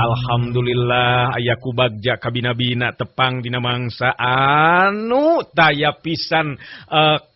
Alhamdulillah aya ku bagja kabina-bina tepang dina mangsa anu taya pisan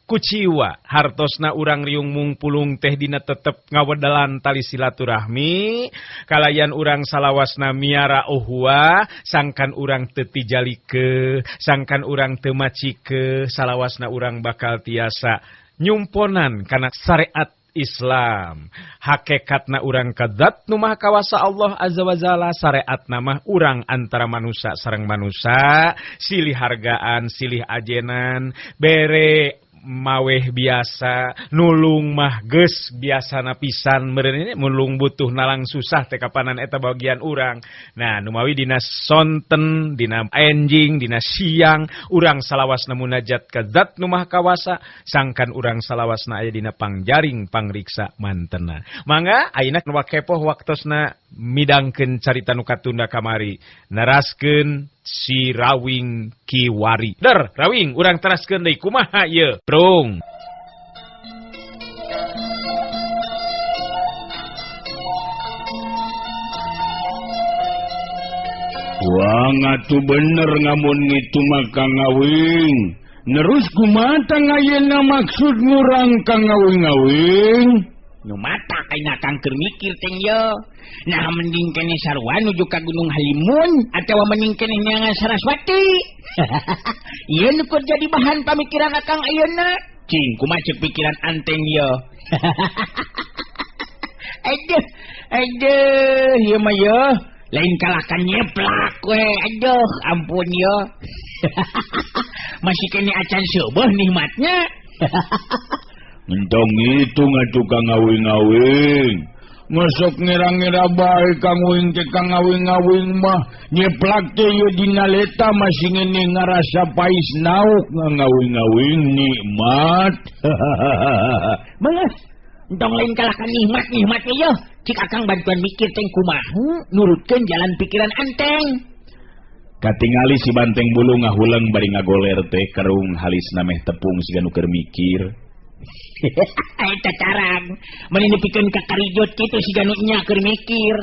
kuciwa hartosna urang riung mungpulung teh dina tetep ngawedalan tali silaturahmi kalayan urang salawasna miara uhwa sangkan urang teu tijalike sangkan urang teu macike salawasna urang bakal tiasa nyumponan kana syariat Islam. Hakikatna urang kadat nu maha kawasa Allah azza wa jalla, syariatna mah urang antara manusia sareng manusia, silih hargaan, silih ajenan, bere maweh biasa, nulung mah geus biasana pisan, meureun mulung butuh nalang susah teh kapanan eta bagian urang. Nah, nu mawi dina sonten, dina enjing, dina siang, urang salawasna munajat ka Zat nu Maha Kawasa, sangkan urang salawasna aya dina pangjaring pangriksa mantena. Mangga ayeuna nu kepoh waktosna midangkeun carita nu katunda kamari, naraskeun si Rawing Kiwari. Der, Rawing, urang teraskeun deui kumaha ieu? Prung. Wah, ngatu bener ngamun itu mah Kang Awing. Nerus kumaha tang ayeuna maksud ngurang Kang Awing-awing? Nu mata kaina Kang keur mikir teh yo. Nah mending kene sarua nuju ka Gunung Halimun atawa mending kene nyangan Saraswati. Ieu nu keur jadi bahan pamikiran Akang ayeuna. Cing kumaha ceuk pikiran anteng yo. Aduh, ieu mah yo lain kalahkan nyeplak we. Aduh, ampun yo. Masih kene acan seubeuh nikmatnya. Entong itu ngatu Kang Awing-awing. Ngosok ngira-ngira bae Kang Awing teh Kang Awing-awing mah nyeplak teh ieu dina leta masih ngene ngarasa pais nauk Kang Awing-awing nikmat. Beus. Entong lain kalahkan nikmat ieu. Cik Akang bantuan mikir teh kumaha nurutkeun jalan pikiran anteng. Katingali si banteng bulu ngahulang bari ngagoler teh karung halisna meh tepung siga nu keur mikir. Eta carang menini pikeun ka karijot kitu siga nu nya keur mikir.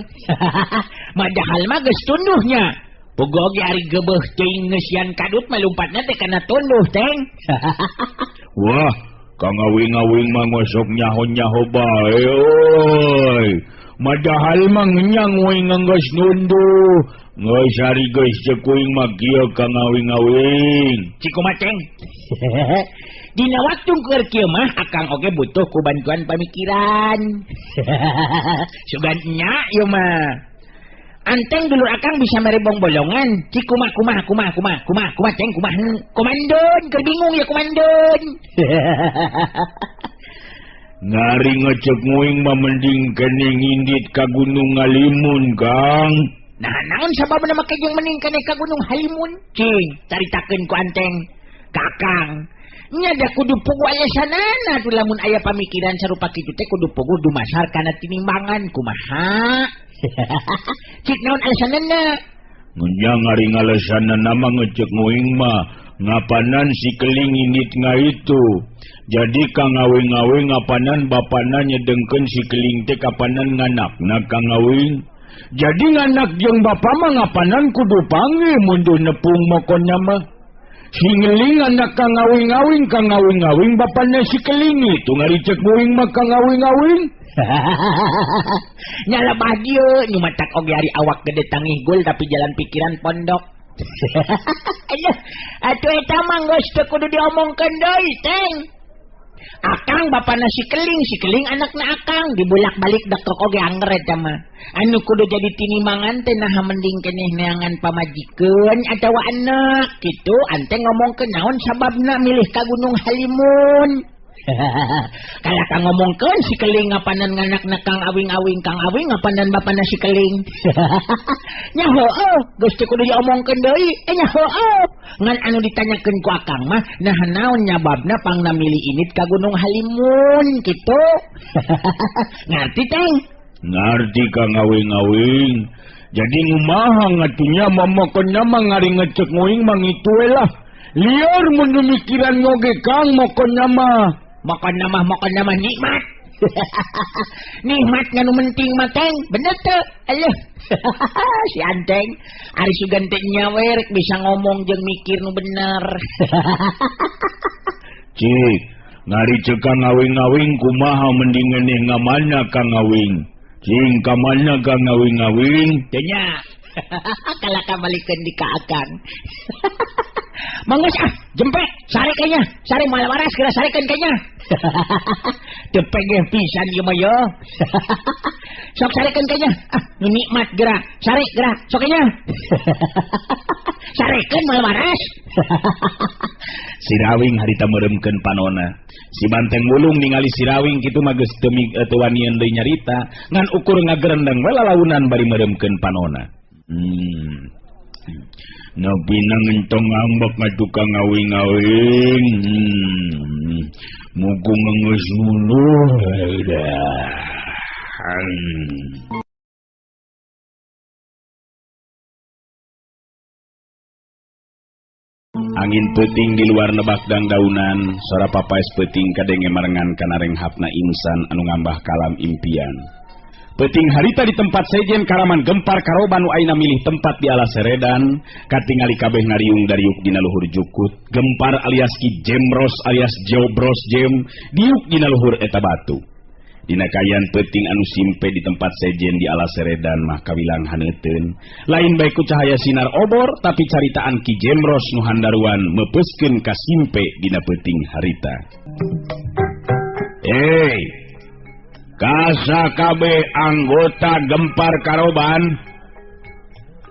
Madahal mah geus tunduhnya. Boga oge ari geubeuh teuing ngeusian kadut mah lumpatna teh kana tunduh teng. Wah, Kang Awing-awing mah ngosok nyaho-nyaho bae euy. Madahal mah nyang we nganggeus nunduh. Geus ari geus ceuk kuing mah kieu Kang Awing-awing. Cikumaha teng? Dina waktu keur kieu mah Akang oge butuh ku bantuan pamikiran. Sugan nya ieu mah. Anteng dulur Akang bisa merebong bolongan. Cik kumaha teng kumaha. Komandon keur bingung ya komandon. Ngari ngecek nguing mah mending kene ngindit ka Gunung Halimun Kang. Nah naon sababna make jeung mending kene ka Gunung Halimun? Cing, caritakeun ku Anteng. Kakang nya da kudu pugu alesanana tuh lamun aya pamikiran sarupa kitu teh kudu pugu dumasar kana tinimbangan kumaha. Cik naon alesanana? Nya ngari ngalesanana mah ngecek nguing mah ngapanan si keling indit ngaitu. Jadi Kang Awing-awing ngapanan bapana nyedengkeun si keling teh kapanan nganakna Kang Awing. Jadi nganak jeung bapa mah ngapanan kudu panggih munduh nepung mokonnya mah. Si ngeling anak Kang Awing-awing bapana si keling itu ngaricek muing mah Kang Awing-awing. Nyala bahagia nu matak oge ari awak gede tangih gul tapi jalan pikiran pondok. Atuh eta mah geus teu kudu diomongkeun deui teng. Akang bapana si keling anakna Akang dibulak-balik dokter oge anger eta mah. Anu kudu jadi tinimbangan teh nah mending keneh neangan pamajikeun atawa anak kitu anteng ngomongkeun naon sababna milih ka Gunung Halimun. Kalau Kang ngomongkeun si keling ngapanan nganakna Kang Awing-awing ngapanan bapana si keling. Nya heueuh geus teu kudu diomongkeun deui nya heueuh. Ngan anu ditanyakeun ku Akang mah nah naon nyababna pangna milih init ka Gunung Halimun kitu. Ngarti teng? Ngarti Kang Awing-awing. Jadi ngumaha ngatunya momokonna mah ngari ngecek nguing mah kitu we lah. Liar mun mikiran ngoge Kang mokonna mah. Mokonna mah nikmat. Nikmat nganu menting mateng, bener tuh. Aduh. Si Anteng, ari sugan teh nyawer bisa ngomong jeung mikir nu bener. Cik, ngari cekang ngawing-ngawing kumaha mendingan nih ngamalna kang ngawing. Cing kamalna kang ngawing-ngawing. Tanya. Kalau kabalikeun di kaakang. Manggus jempe, sare kayaknya. Sare moal waras kira sarekeun kayaknya. Tepegeh pisan ieu mah yo. Sok sarekeun kayaknya. Nikmat gerak. Sare gerak. Sok kayaknya. Sarekeun moal waras. Si Rawing harita meremkeun panona. Si Banteng Mulung ningali si Rawing kitu mah geus teu wanian deui nyarita, ngan ukur ngagerendeng we lalaunan bari meremkeun panona. Nabi nangentong ngambek ngatukang ngawing-ngawing. Mugu ngeus muluh. Angin peuting di luar nebak dang daunan, suara papais peuting kadenge marengan kana renghapna insan anu ngambah kalam impian. Peuting harita di tempat sejen karaman gempar karoban nu aina milih tempat di alas seredan, katingali kabeh ngariung dariuk dina luhur jukut. Gempar alias Ki Jemros alias Jobros Jem diuk dina luhur eta batu. Dina kayan peuting anu simpe di tempat sejen di alas seredan mah kawilang haneuteun. Lain bae ku cahaya sinar obor tapi caritaan Ki Jemros nu handaruan mepeuskeun ka simpe dina peuting harita. Kasakabe anggota gempar karoban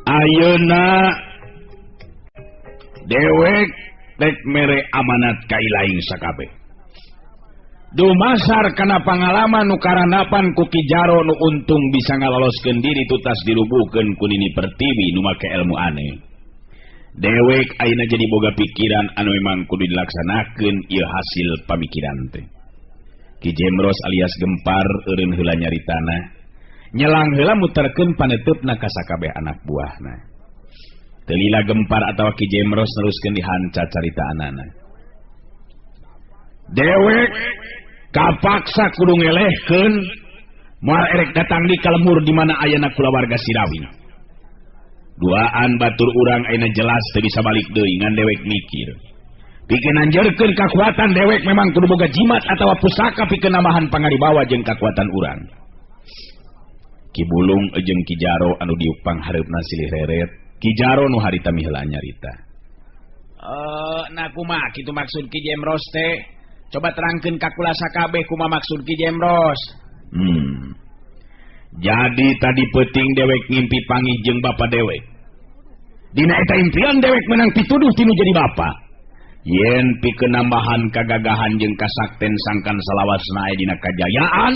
ayeuna dewek tek mere amanat kailaing sakabe. Dumasar kana pangalaman nu karanapan ku Ki Jaro nu untung bisa ngaloloskeun diri tutas dirubuhkeun ku Nini Pertiwi nu make ilmu aneh. Dewek ayeuna jadi boga pikiran anu memang kudu dilaksanakeun ieu hasil pamikiran teh. Ki Jemros alias Gempar eureun heula nyaritana, nyelang heula muterkeun paneteupna ka sakabeh anak buahna. Teu lila Gempar atawa Ki Jemros neruskeun dihanca caritaanana. Dewek kapaksa kudu ngelehkeun moal erek datang di kalemur di mana ayana kulawarga si Rawing. Duaan batur urang ayeuna jelas teu bisa balik deui ngan dewek mikir. Pikeun anjeurkeun kakuatan dewek memang kudu boga jimat atawa pusaka pikeun nambahan pangaribawa jeung kakuatan urang. Ki Bulung jeung Ki Jaro anu diuk panghareupna silih reret, Ki Jaro nu harita miheula nyarita. Nah kumaha kitu maksud Ki Jemros teh? Coba terangkeun ka kula sakabeh kumaha maksud Ki Jemros. Jadi tadi peuting dewek ngimpi panggih jeung bapa dewek. Dina eta impian dewek menang pituduh tinu jadi bapa. Yen pikeun nambahan kagagahan jeung kasakten sangkan salawasna aya dina kajayaan,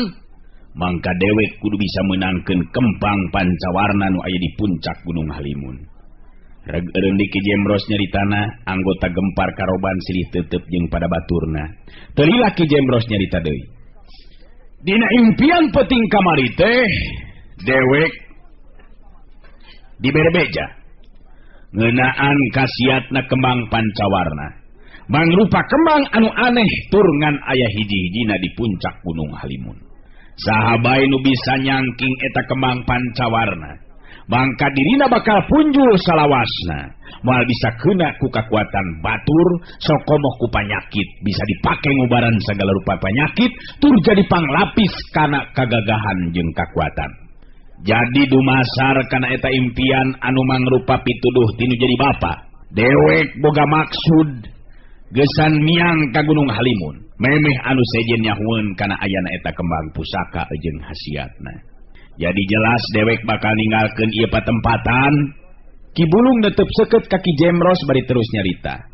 mangka dewek kudu bisa menangkeun kembang pancawarna nu aya di puncak Gunung Halimun. Reg eureun di Ki Jemros nyaritana, anggota gempar karoban silih teuteup jeung pada baturna. Teu lila Ki Jemros nyarita deui. Dina impian peuting kamari teh, dewek diberebeja ngeunaan kasiatna kembang pancawarna. Mangrupa kembang anu aneh tur ngan aya hiji-hijina di puncak Gunung Halimun. Sahabae nu bisa nyangking eta kembang pancawarna, mangka dirina bakal punjul salawasna, moal bisa keuna ku kakuatan batur, sokomoh ku panyakit, bisa dipake ngubaran segala rupa panyakit, tur jadi panglapis kana kagagahan jeung kakuatan. Jadi dumasar kana eta impian anu mangrupa pituduh tinu jadi bapa, dewek boga maksud gesan miang ka Gunung Halimun, memeh anu sejen nyahueun kana ayana eta kembang pusaka jeung hasiatna. Jadi jelas dewek bakal ninggalkeun ieu patempatan. Ki Bulung netep seukeut ka Ki Jemros bari terus nyarita.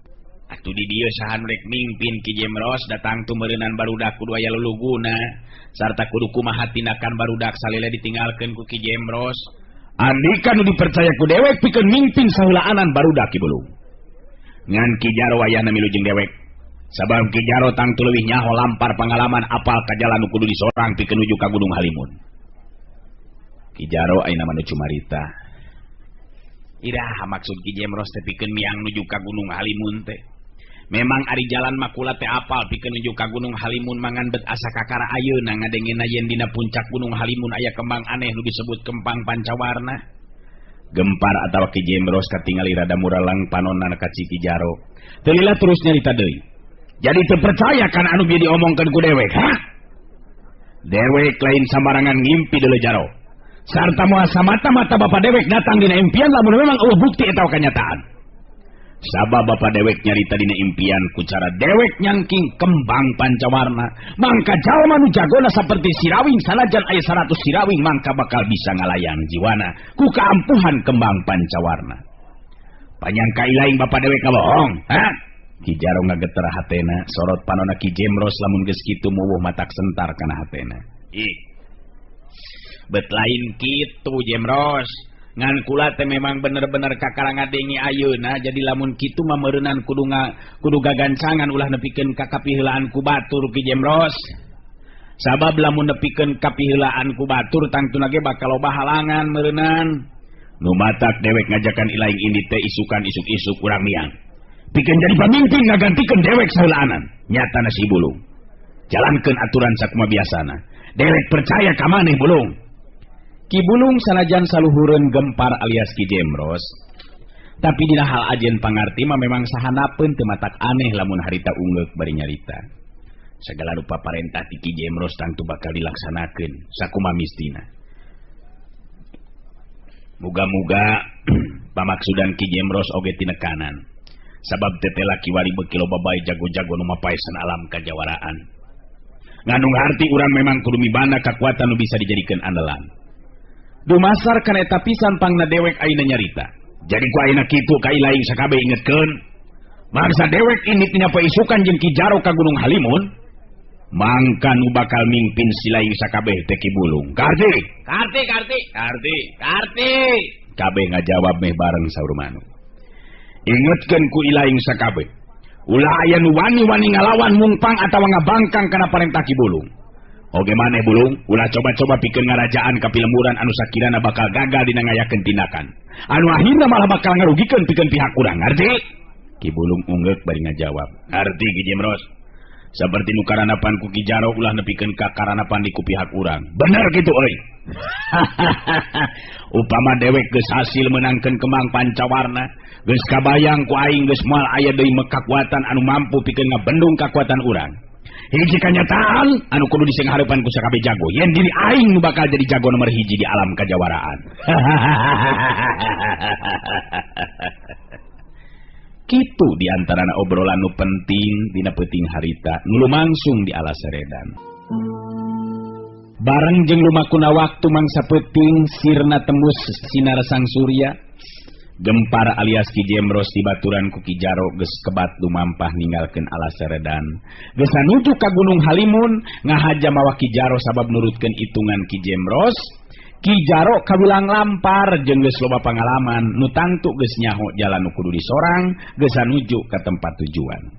Atuh di dieu saha nu rek mimpin Ki Jemros datang tumeureunnan barudak kudu aya luluguna sarta kudu kumaha tindakan barudak salila ditinggalkeun ku Ki Jemros. Andika nu dipercaya ku dewek pikeun mimpin saheulaanan barudak Ki Bulung. Ngan Ki Jaro wayahna milu jeung dewek. Sabab Ki Jaro tangtu leuwih nyaho lampar pangalaman apal ka jalan nu kudu disorang pikeun nuju ka Gunung Halimun. Ki Jaro ayeuna mah nu cumarita. Iraha maksud Ki Jemros teh pikeun miang nuju ka Gunung Halimun teh. Memang ari jalan makula teh apal pikeun nuju ka Gunung Halimun mangan bet asa kakara ayeuna ngadengena yen dina puncak Gunung Halimun aya kembang aneh nu disebut kembang pancawarna. Gempar atawa Ki Jemros katingali rada muralang panonna ka Ki Jaro. Teu lila terus nyarita deui. Jadi teu percaya kana anu bieu diomongkeun ku dewek, ha? Dewek lain sambarangan ngimpi deuleu Jaro. Sarta moal samata-mata Bapak dewek datang dina impian lamun memang eueuh bukti eta kenyataan. Sabab Bapak dewek nyarita dina impian ku cara dewek nyangking kembang pancawarna, mangka jalma nu jagona saperti sirawing sanajan aya 100 sirawing mangka bakal bisa ngalayang jiwana ku kaampuhan kembang pancawarna. Panyangka ilaing Bapak dewek kabohong, ha? Ki Jaro ngageter hatena, sorot panonna Ki Jemros lamun geus kitu muwuh matak sentar kana hatena. Ih. Bet lain kitu Jemros. Ngan kula teh memang bener-bener kakara ngadengi ayeuna jadi lamun kitu mah meureunnan kudu gagancangan ulah nepikeun ka kapiheulaan ku batur Ki Jemros. Sabab lamun nepikeun kapiheulaan ku batur tangtuna ge bakal loba halangan meureunnan. Nu matak dewek ngajakan ilaing ini teh isukan isuk-isuk urang miang. Pikeun jadi pamimpin ngagantikeun dewek saheulaanan. Nyatana si Bulung. Jalankeun aturan sakumaha biasana. Dewek percaya ka maneh Bulung. Ki Bulung sanajan saluhureun Gempar alias Ki Jemros, tapi dina hal ajen pangarti mah memang sahanapeun teu matak aneh lamun harita ungeuk bari nyarita. Sagala rupa parentah ti Ki Jemros tangtu bakal dilaksanakeun sakumaha mistina. Muga-muga pamaksudan Ki Jemros oge tinekanan. Sabab teteh laki wari beuki loba bae jago-jago nu mapaesan alam kajawaraan. Nganu ngarti urang memang kudu mibanda kakuatan nu bisa dijadikeun andalan. Dumasar kana eta pisan pangna dewek ayeuna nyarita. Jadi ku ayeuna kitu ka ilaing sakabe ingetkeun. Mangsa dewek ini nya paisukan jeung Ki Jaro ka Gunung Halimun, mangka nu bakal mimpin silaing sakabeh teh Ki Bulung. Karti. Kabeh ngajawab meh bareng saur manu. Ingetkeun ku ilaing sakabeh. Ulah aya nu wani-wani ngalawan mungpang atawa ngabangkang kana parentah Ki Bulung. Oge maneh Bulung, ulah coba-coba pikeun ngarajaan ka pilemuran anu sakirana bakal gagal dina ngayakeun tindakan. Anu akhirna malah bakal ngarugikeun pikeun pihak urang, ngarti? Ki Bulung ungeuk bari ngajawab. Ngarti Ki Jemros. Saperti nu karanapan ku Ki Jaro ulah nepikeun ka karanapan di ku pihak urang. Bener kitu euy. Upama dewek geus hasil menangkeun kembang pancawarna, geus kabayang ku aing geus moal aya deui kakuatan anu mampu pikeun ngabendung kakuatan urang. Hiji kanyataan anu kudu disenghareupan ku sakabeh jago. Yen diri aing nu bakal jadi jago nomor hiji di alam kajawaraan. Kitu diantarana obrolan nu penting dina peuting harita nu lumangsung di alas Seredan. Bareng jeung lumakuna waktu mangsa peuting sirna tembus sinar sang surya. Gempar alias Ki Jemros dibaturan ku Ki Jaro geus kebat lumampah ninggalkeun alas Seredan. Geus nuju ka Gunung Halimun ngahaja mawa Ki Jaro sabab nurutkeun itungan Ki Jemros. Ki Jaro kabilang lampar jeung geus loba pangalaman nu tangtu geus nyaho jalan nu kudu disorang geus nuju ka tempat tujuan.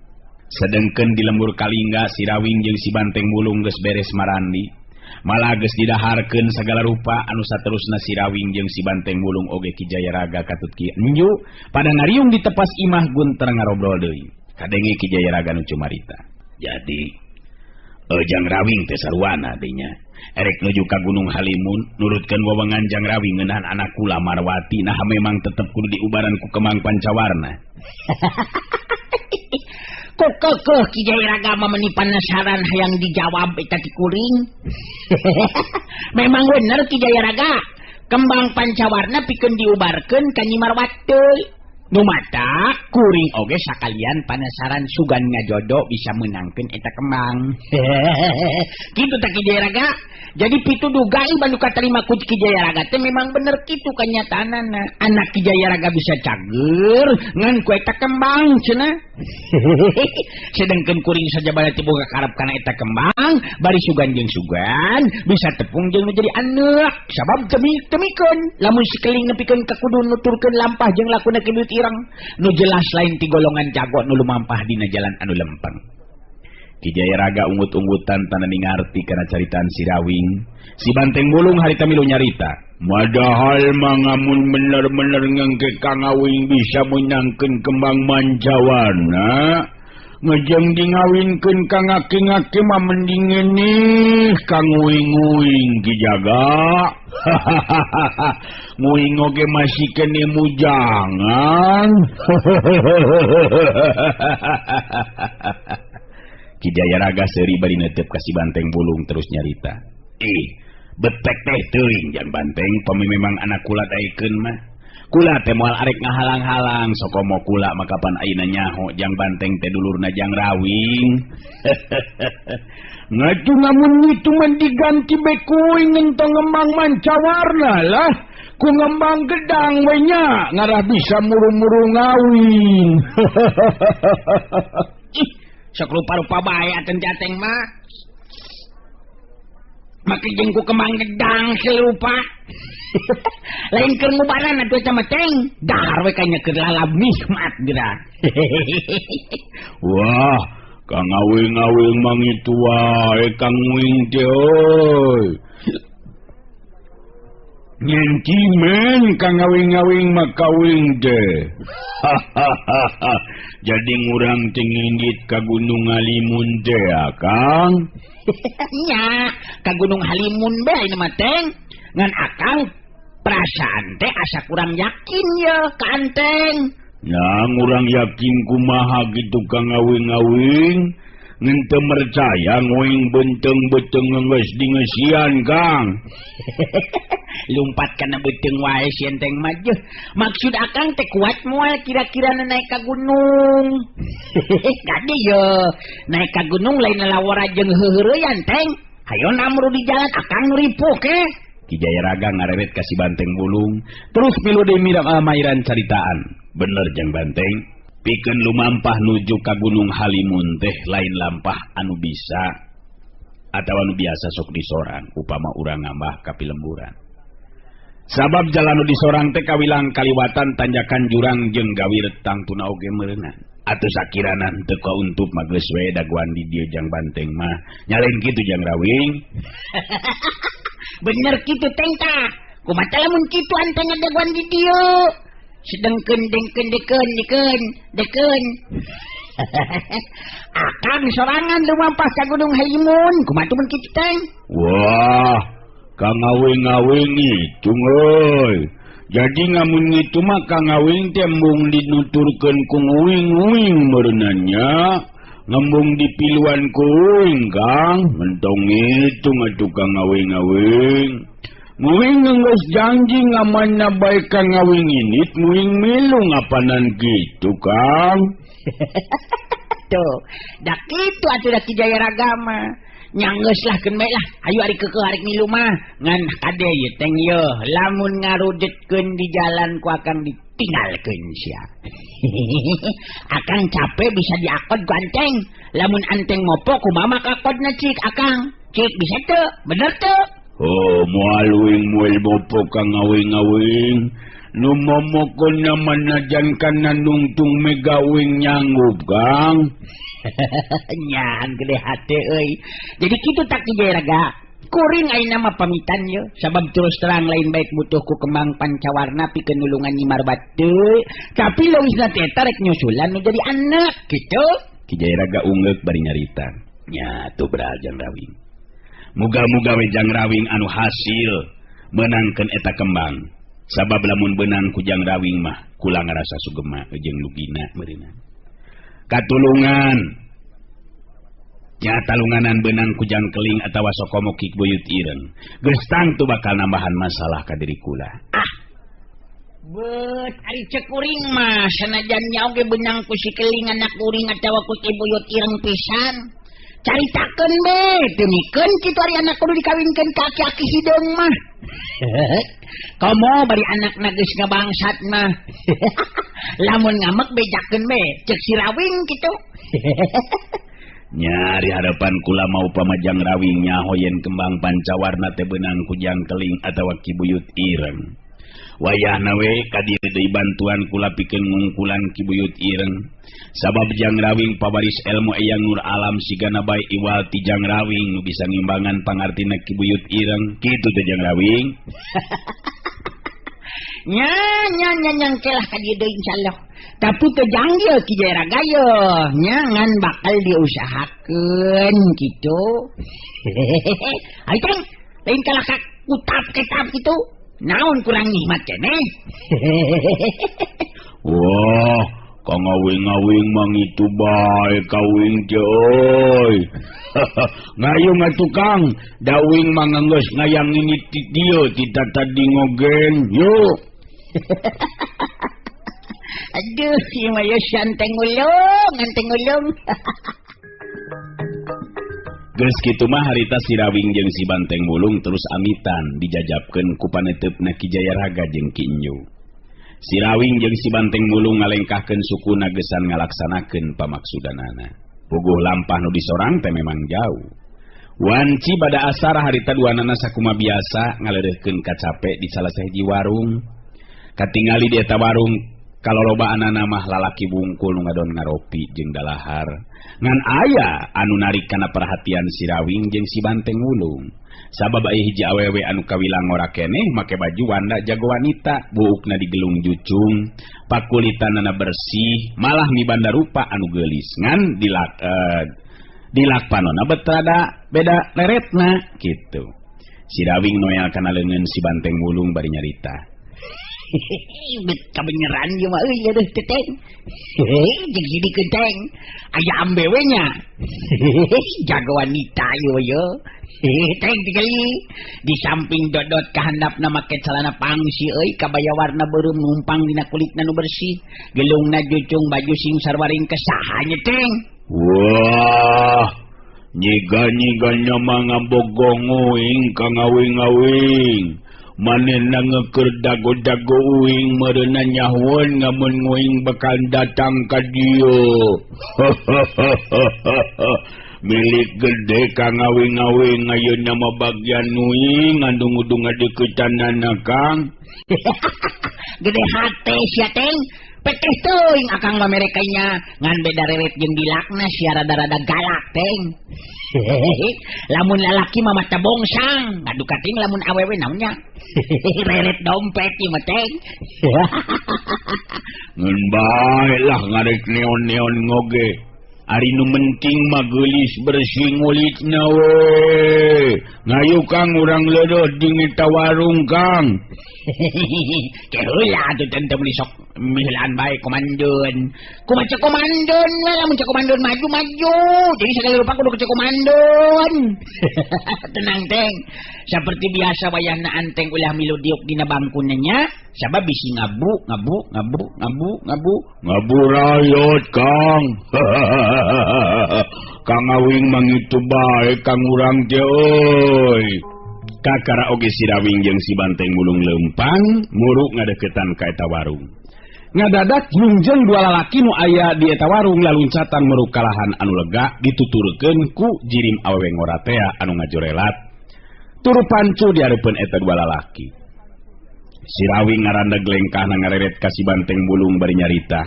Sedengkeun di lembur Kalingga Sirawing jeung si Banteng Bulung geus beres marandi. Malah geus didaharkeun sagala rupa anu saterusna Sirawing jeung si Banteng Bulung oge Ki Jayaraga katut Ki Enju pada ngariung di tepas imah gunter ngarobrol deui. Kadenge Ki Jayaraga nu cumarita. Jadi Jang Rawing teh saruana dinya. Erek nuju ka Gunung Halimun nurutkeun wewengan Jang Rawing ngeunaan anak kula Marwati nah memang tetep kudu diubaran ku kembang pancawarna. Kekeh Ki Jayaraga mameni penasaran hayang dijawab eta ti kuring. Memang bener Ki Jayaraga, kembang pancawarna pikeun diubarkeun ka Nyi Marwati. Nu mata kuring oge sakalian penasaran sugan ngajodo bisa menangkeun eta kembang. Kitu teh Ki Jayaraga. Jadi pitudugai banu katarima ku Ki Jayaraga teh memang bener kitu kanyataanna. Anak Ki Jayaraga bisa cager ngan ku eta kembang cenah. Sedengkeun kuring saja bala teu boga karep kana eta kembang, bari sugan jeung sugan bisa tepung jeung menjadi anak. Sabab temikeun lamun sikeling nepikeun ka kudu nuturkeun lampah jeung lakuna kieu ireng nu jelas lain ti golongan jago nu lumampah dina jalan anu lempeng. Ki Jayaraga ungut-ungutan tanda ningarti kana caritaan Sirawing. Si Banteng Bulung harita milu nyarita. Madahal mangamun bener-bener ngengke Kang Awing bisa menangkeun kembang mancawarna, ngejeng dingawinkeun kang ngaki-ngaki mah mendingan nih kang nguing-nguing Kijaga. Nguing oge masih kene mujangan. Ki Jayaraga seuri bari neuteup ka si Banteng Bulung terus nyarita. Betek teh teuing Jang Banteng, pami memang anak kula daekeun mah. Kula teh moal arek ngahalang-halang, sokomo kula makapan ayeuna nyaho Jang Banteng teh dulurna Jang Rawing. Ngatu namun itu mah diganti bekuing entong ngembang mancawarna lah. Ku ngembang gedang we nya, ngarah bisa muru-muru ngawin. Ih, sok rupa-rupa bae aten jateng mah. Make jeung ku kembang gedang selupa. Lain keur ngubaran atuh sama teng. Dahar we kanya keur lalab nikmat geura. Wah, kang ngawing-ngawing mang itu wae kang nguing teh euy. Nyenti men kang ngawing-ngawing mah kawing teh. Jadi ngurang teh ngindit ka Gunung Halimun teh Kang. Nya, ka Gunung Halimun bae ieu mah teng. Ngan akang perasaan teh asa kurang yakin ya ka anteng. Nah, ngurang yakin kumaha gitu kang ngawing-ngawing. Ngan teu percaya ngoing benteng-benteng geus dingeusian Kang. Lumpat kana beuteung wae si enteng mah jeuh. Maksud akang teh kuat moal kira-kira naik ka gunung. Gade ye, naik ka gunung lain lawara jeung heureuyan teng. Hayo namru di jalan akang nu ripuh ke. Ki Jayaraga ngareret ka si Banteng Bulung, terus milu deui mirang amairan caritaan. Bener Jang Banteng, pikeun lumampah nuju ka Gunung Halimun teh lain lampah anu bisa atawa anu biasa sok disorang upama urang ngambah ka pilemburan. Sabab jalan nu disorang teh kawilang kaliwatan tanjakan jurang jeung gawir tangtuna oge meureunan. Atuh sakirana teu kauntup mah geus we daguan di dieu Jang Banteng mah. Nyalain kitu Jang Rawing. Bener kitu teng tah. Kumaha lamun kitu anteng daguan di dieu. Sedengkeun dengkeun dekeun. Akang sorangan lumampah ka Gunung Halimun. Kumaha tuh mun kitu teng? Wah, kang ngawing-ngawing itu euy. Jadi ngamun itu mah kang ngawing teh embung dinuturkeun ku nguing-nguing meureunnanya, ngembung dipiluan ku uing Kang, mentong itu ngatu kang ngawing-ngawing. Nguing geus janji ngamanna bae kang ngawing init nguing milu ngapanan kitu Kang. Tuh, dak kitu atuh da Ki Jayaraga mah. Nyanggeus lah keun bae lah. Ayo ari keukeuh ari milu mah. Ngan kade ieu teng ieu, lamun ngarudetkeun di jalan ku akang ditinggalkeun sia. Akang capek bisa diakod ku anteng. Lamun anteng mopo kumaha kakodna cik akang? Cik bisa teu? Bener teu? Oh, moal uing moal mopo kang ngawing-ngawing. Nu momokon naman najan kana nungtung mega uing nyanggup Kang. Nyaan gede hati euy. Jadi kitu tak Ki Jayaraga. Kuring ayeuna mah pamitan ye. Sabab terus terang lain baik butuh ku kembang pancawarna pikeun nulungan nyimar batu. Tapi lewisna teh rek nyusulan nu jadi anak kitu. Ki Jayaraga ungeuk bari nyarita. Nya tuh beral Jang Rawing. Muga-muga we Jang Rawing anu hasil menangkeun eta kembang. Sabab lamun beunang ku Jang Rawing mah kula ngarasa sugema jeung lugina meureunna. Katulungan nya talunganan beunang ku Jang Keling atawa sokomo Ki Buyut Ireng geus tangtu bakal nambahan masalah ka diri kula. Bet ari cek kuring mah sanajan nya oge beunang ku si Keling anak kuring atawa ku Ki Buyut Ireng pisan. Caritakeun be, demikeun kitu ari anak kudu dikawinkeun ka aki-aki hideung mah. Komo bari anakna geus ngabangsat mah. Lamun ngamek bejakeun be, cek si Rawing kitu. Nyari harapan kula mau pamajang Rawing nyaho yen kembang pancawarna teh beunang ku Jang Keling atawa Ki Buyut Ireng. Wayahna we kadieu deui bantuan kula pikeun ngungkulan Ki Buyut Ireng. Sabab Jang Rawing pabaris ilmu Eyang Nur Alam sigana bae iwal ti Jang Rawing nu bisa ngimbangan pangartina Ki Buyut Ireng. Kitu teh Jang Rawing. nya nyangkelah ka dieu deui insyaallah. Tapi teu janggil ki Jaya Ragaya, nya ngan bakal diusahakeun kitu. Ai Teng, lain kalah ka kutap-ketap kitu. Naon kurang nikmat keneh. Wah, kang ngawing-ngawing mang itu bae kawing teh euy. Ngayung atuh Kang, dawing mah geus ngayang ini ti dieu kita tadi ngogen. Yuk. Aduh, si Mayo santeng ulung, anteng ulung. Geus kitu mah harita si Rawing jeung si Banteng Mulung terus amitan dijajabkeun ku paneteupna Ki Jaya Raga jeung Ki Enyu. Si Rawing jeung si Banteng Mulung ngalengkahkeun sukuna geusan ngalaksanakeun pamaksudanana. Puguh lampah nu disorang teh memang jauh. Wanci bada asar harita duanana sakuma biasa ngaleureuhkeun kacape di salah sahiji warung. Katingali di eta warung kalolobaanana mah lalaki bungkul nu ngadon ngaropi jeung dalahar. Ngan aya anu narik kana perhatian si Rawing jeung si Banteng Mulung. Sabab aya hiji awewe anu kawilang ora keneh make baju wanda jago wanita, buukna digelung jucung, pakulitanana bersih, malah mibanda rupa anu geulis ngan dilakpanona betrada beda leretna kitu. Si Rawing noel kana leungeun si Banteng Mulung bari nyarita. Bet kabeneran ieu mah euy aduh Teteng. Jeung sidikeun Teng. Aya ambewe nya. Jago wanita ieu. Teng tinggali di samping dodot kahandapna make celana pangsi euy kabaya warna beureum numpang dina kulitna nu bersih. Gelungna jucung baju sing sarwaring kesaha nya Teng. Wah, nyiga-nyiganya mah ngabogong uing ka ngawing-ngawing. Manehna ngeukeur dago-dago uing meureunna nyahweun ngamun uing bakal datang ka dieu. Milik gede ka ngawing-ngawing ayeuna mah bagian uing ngandung-undung adeuketanana Kang. Gede hate sia Teng. Peteh teuing akang mamerekanya ngan beda reret jeung dilakna sia rada-rada galak Teng. Lamun lalaki mah mata bongsang, ngadu kating lamun awewe naonnya. Reret dompet ieu mah Teng. Ngan bae lah ngarek neon-neon ngoge. Ari nu menting mah geulis bersih ngulitna we. Ngayu Kang urang leureut di eta warung Kang. Keheula atuh teu meuli sok milaan bae komandan. Kumaha komandan we lamun cek komandan maju-maju. Jadi sagala rupa kudu cek komandan. Tenang Teng. Seperti biasa wayahna Anteng ulah milu diuk dina bangkunna nya, sabab bisi ngabu rayot Kang. Kang Awing mangitu bae Kang urang teh euy. Kakara oge si Rawing jeung si Banteng Mulung leumpang muruk ngadeukeutan ka eta warung. Ngadadak jungjeng dua lalaki nu aya di eta warung laluncatan meruk kalahan anu lega dituturkeun ku jirim awewe ngoratea anu ngajorelat. Turu pancu di hareupeun eta dua lalaki. Si Rawing ngarandeg lengkahna ngareret ka si Banteng Mulung bari nyarita.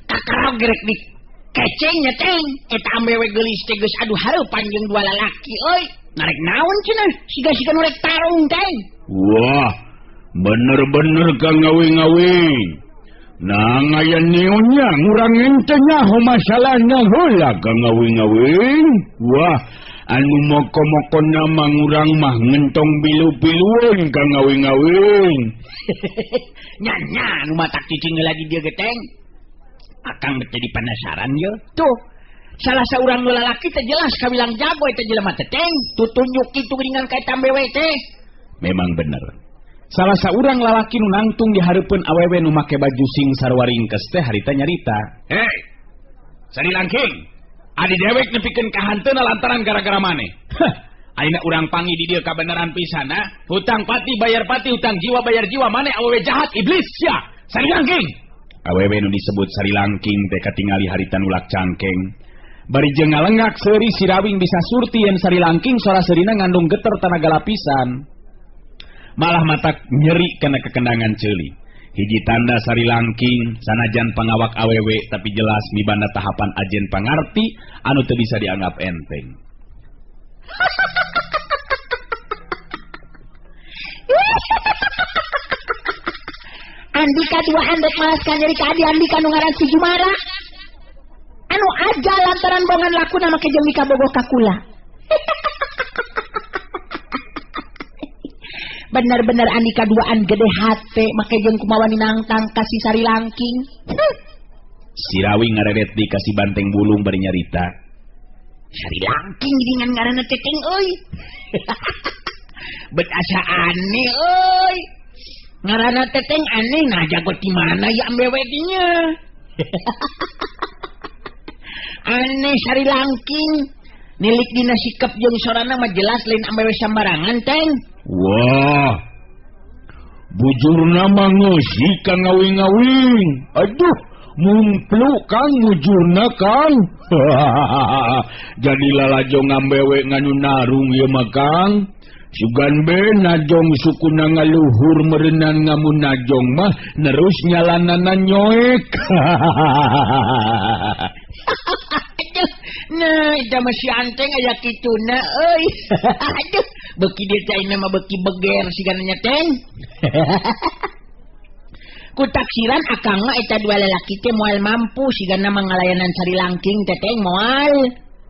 Kakara gerek di kecengnya Teng. Eta ambewe geulis teh geus aduh hareupan jeung dua lalaki euy. Narek naon cenah? Siga-siga nu rek tarung Teng. Wah, bener-bener Kang Ngawing-ngawing. Nang aya neonnya ngurang ente nyaho masalahna heula Kang Ngawing-ngawing. Wah, anu moko-moko nama ngurang mah ngentong bilu-bilueun Kang Ngawing-ngawing. Nya nu matak cicing lagi dia geteng. Akang jadi penasaran ye. Tuh, salah saurang nu lalaki teh jelas kawilang jago eta jelema teh Teng. Tutunjuk kitu geuningan ka eta awewe teh. Memang bener. Salah saurang lalaki nu nangtung di hareupeun awewe nu make baju sing sarwaringkes teh harita nyarita. Hei, Sari Langking, adi dewek nepikeun ka hanteuna lantaran gara-gara maneh. Ayeuna urang pangi di dieu kabeneran pisan na. Hutang pati bayar pati, hutang jiwa bayar jiwa, maneh awewe jahat iblis sia. Sari Langking. Awewe nu disebut Sari Langking teh katingali harita nulak cangkeng. Bari jeung ngalengak seuri si Rawing bisa surti yen Sari Langking sora seurina ngandung geter tanaga lapisan. Malah matak nyeri kena kekendangan ceuli. Hiji tanda Sari Langking sanajan pangawak awewe tapi jelas mibanda tahapan ajen pangarti anu teu bisa dianggap enteng. Andika duaan rek malaskan nyeri ka adi Andika nu ngaran si Jumara. Anu aja lantaran bongan lakuna make jeung dikabogoh ka kula. Bener-bener Andika duaan gede hate make jeung kumaha ninangtang kasih sari langking. Si Rawi ngaredet di kasih banteng bulung bari nyarita. Sari langking dengan ngaranna Teteng euy. Bet asa aneh euy. Ngaranna Teteng aneh nah jago di mana ya ambewe dinya. Aneh sari langking. Nilik dina sikap jeung sorana mah jelas lain ambewe sambarangan Teng. Wah. Bujurna mah ngeusi ka ngawing-ngawing. Aduh, mumplu Kang bujurna Kang. Jadi lalajo ngambewe nganu narung ieu mah Kang. Sugan be najong sukuna ngaluhur merenang ngamun najong mah nerus nyalanana nyoek. Nah, ida masih anteng aya kituna euy. Aduh, beuki dieu teh mah beuki beger sigananya Teng. Ku taksiran akang mah eta dua lalaki teh moal mampu sigana mangalayanan sari langking teh Teng moal.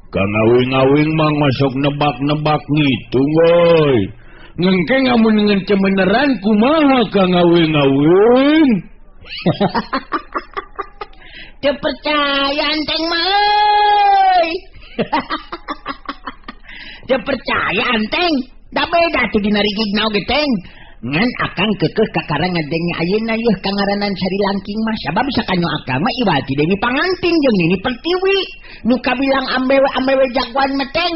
Ka ngawing-ngawing mah masuk nebak-nebak gitu woy. Ngengke ngamun ngence beneran kumaha ka ngawing-ngawing. Teu percaya Anteng mah euy. Teu percaya Anteng. Da beda tuh dina rigigna oge Teng. Ngan akang keukeuh kakarang ngadenge ayeuna yeuh kangaranan sari langking mah sabab sakanyo akang mah iwati deui panganting jeung Nini Pertiwi nu kabilang ambewe jagoan mah Teng.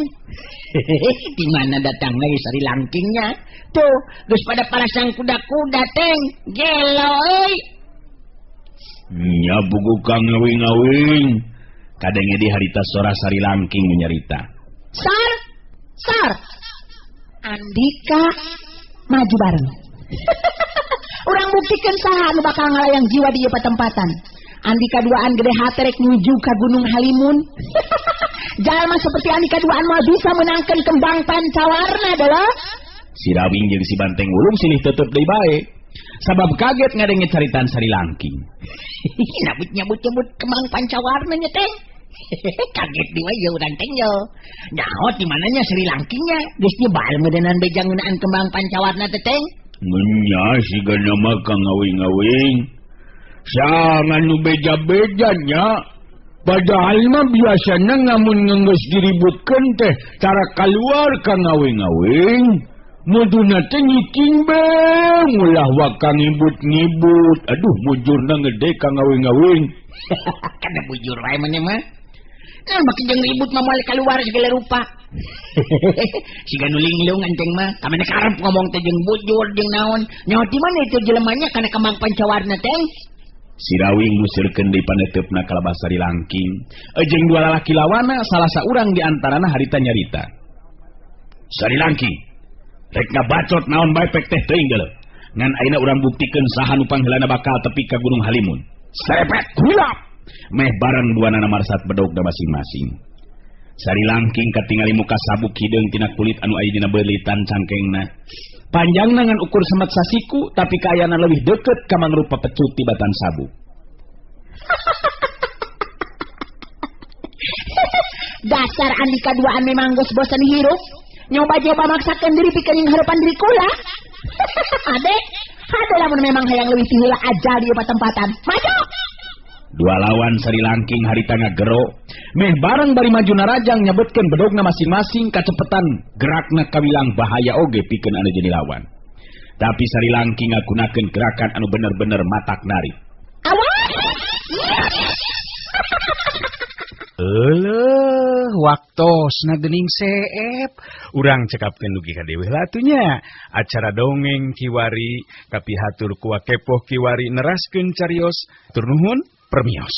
Di mana datangna ieu sari langkingnya? Tuh, geus pada parasang kuda-kuda Teng. Gelo euy. Nya buku Kang ngawing-ngawing. Kadenge di harita sora sari langking nyarita. Sar. Andika maju bareng. Urang buktikeun saha nu bakal ngalayang jiwa di ieu patempatan. Andika duaan gede hate rek nuju ka Gunung Halimun. Jalma seperti Andika duaan mah bisa menangkan kembang pancawarna adalah. Si Rawing jeung si Banteng Ulung silih tetep deui bae. Sabab kaget ngadenge caritaan sari langking. Nyabut kembang pancawarna nya Teng. Kaget di wae urang Teng yo. Nyaho di mananya sari langkingnya geus nyebar medenan bejang ngeunaan kembang pancawarna teh Teng. Nya sigana mah Kang ngawing-ngawing. Sangan nu beja-bejanya. Padahal mah biasana ngamun ngeus diributkeun teh cara kaluar Kang ngawing-ngawing. Muduna teh nyiking be, mulah wakang ngibut-ngibut. Aduh, bujurna gede Kang ngawing-ngawing. Kada bujur wae mane mah. Nah, makin jeung ribut mah moal kaluar segala rupa. Siga nu linglung Anteng mah, kamana karep ngomong teh jeung bujur jeung naon. Nyaho ti mana itu jelemanya kana kembang pancawarna Teng? Si Rawing ngusirkeun deui paneteupna kalabah sari langking. Jeung dua lalaki lawana salah saurang di antarana harita nyarita. Sari langking, rek ngabacot naon bae pek teh teuing geuleuh. Ngan ayeuna urang buktikeun saha nu pangheulana bakal tepi ka Gunung Halimun. Serepet kulap. Meh bareng duanana marsat bedogna masing-masing. Sari langking katingali muka sabuk hideung tina kulit anu aya dina beurlitan cangkengna. Panjangna ngan ukur semet sasiku tapi kaayana leuwih deukeut ka mangrupa pecut tibatan sabuk. Dasar Andika duaan memang geus bosan hirup. Nyoba-nyoba maksakeun diri pikeun harapan diri kula. Ade lamun memang hayang leuwih ti heula ajal di patempatan. Maju. Dua lawan sari langking harita ngagero. Meh bareng bari maju narajang nyebutkeun bedogna masing-masing kacepetan gerakna kawilang bahaya oge pikeun anu jadi lawan. Tapi sari langking ngagunakeun gerakan anu bener-bener matak narik. Awas! Waktosna geuning seep. Urang cekapkeun dugi ka dewe latunya. Acara dongeng kiwari kapihatur ku Wakepoh kiwari neraskeun carios. Tur nuhun permios.